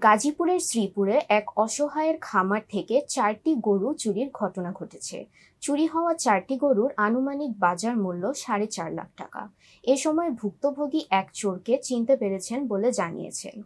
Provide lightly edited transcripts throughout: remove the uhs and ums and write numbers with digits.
গাজীপুরের শ্রীপুরে এক অসহায়ের খামার থেকে 4টি গরু চুরির ঘটনা ঘটেছে। চুরি হওয়া 4টি গরুর আনুমানিক বাজার মূল্য 4.5 লাখ টাকা। এ সময় ভুক্তভোগী এক চোরকে চিনতে পেরেছেন বলে জানিয়েছেন।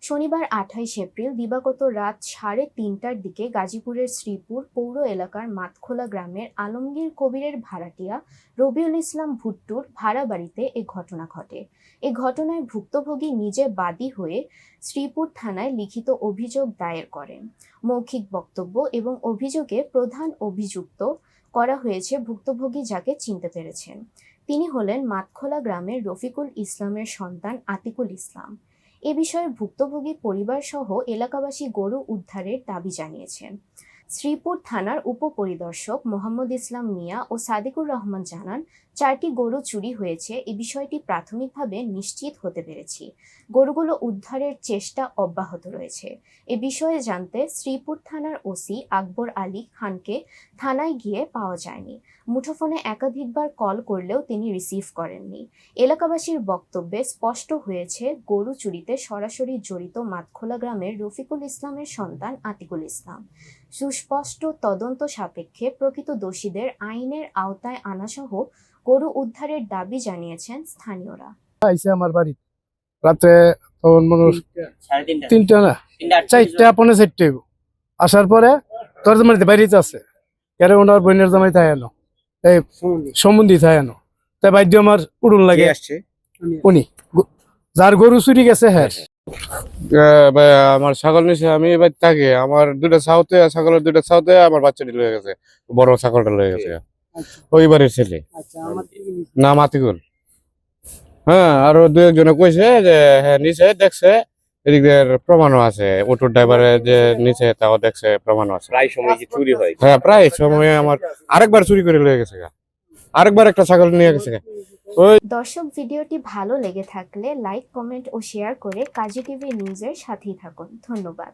শনিবার 28 এপ্রিল দিবাগত রাত 3:30টার দিকে গাজীপুরের শ্রীপুর পৌর এলাকার মাতখোলা গ্রামের আলমগীর কবিরের ভাড়াটিয়া রবিউল ইসলাম ভুট্টুর ভাড়া বাড়িতে এ ঘটনা ঘটে। এ ঘটনায় ভুক্তভোগী নিজে বাদী হয়ে শ্রীপুর থানায় লিখিত অভিযোগ দায়ের করেন। মৌখিক বক্তব্য এবং অভিযোগে প্রধান অভিযুক্ত করা হয়েছে ভুক্তভোগী যাকে চিনতে পেরেছেন। তিনি হলেন মাতখোলা গ্রামের রফিকুল ইসলামের সন্তান আতিকুল ইসলাম। এ বিষয়ে ভুক্তভোগী পরিবার সহ এলাকাবাসী গরু উদ্ধারের দাবি জানিয়েছেন। শ্রীপুর থানার উপপরিদর্শক মোহাম্মদ ইসলাম মিয়া ও সাদিকুর রহমান জানান, 4টি গরু চুরি হয়েছে এ বিষয়টি প্রাথমিকভাবে নিশ্চিত হতে পেরেছি। গরুগুলো উদ্ধারের চেষ্টা অব্যাহত রয়েছে। এ বিষয়ে জানতে শ্রীপুর থানার ওসি আকবর আলী খানকে থানায় গিয়ে পাওয়া যায়নি। মুঠোফোনে একাধিকবার কল করলেও তিনি রিসিভ করেননি। এলাকাবাসীর বক্তব্যে স্পষ্ট হয়েছে, গরু চুরিতে সরাসরি জড়িত মাতখোলা গ্রামের রফিকুল ইসলামের সন্তান আতিকুল ইসলাম। সুস্পষ্ট তদন্ত সাপেক্ষে প্রকৃত দোষীদের আইনের আওতায় আনাসহ গরু উদ্ধারের দাবি জানিয়েছেন স্থানীয়রা। আমার বাড়ি রাতে তখন মানুষ 3টা না 4টা 4:30 আসার পরে তোর জামাইতে বাইরেতে আছে এর ওনার বোনের জামাই তাই এনো এই সম্বন্ধী তাই এনো তাই বাইদ্য আমার উড়ুন লাগে আসছে উনি যার গরু চুরি গেছে। হ্যাঁ আমার ছাগল নিছে, আমি এবার থাকি আমার 2টা ছাউতে, ছাগলের 2টা ছাউতে আমার বাচ্চাটি লয়ে গেছে, বড় ছাগলটা লয়ে গেছে। ওই বাড়ির ছেলে নাম আতিকুল। হ্যাঁ, আরো 2-1 কইছে যে হ্যাঁ নিচে দেখছে, এদিকের প্রমাণও আছে, অটোর ড্রাইভারে যে নিচে তাও দেখছে, প্রমাণও আছে। প্রায় সময় কি চুরি হয়? হ্যাঁ, প্রায় সময় আমার আরেকবার চুরি করে লয়ে গেছে, আরেকবার একটা ছাগল নিয়ে গেছে। দর্শক, ভিডিওটি ভালো লেগে থাকলে লাইক, কমেন্ট ও শেয়ার করে কাজী টিভি নিউজের সাথেই থাকুন। ধন্যবাদ।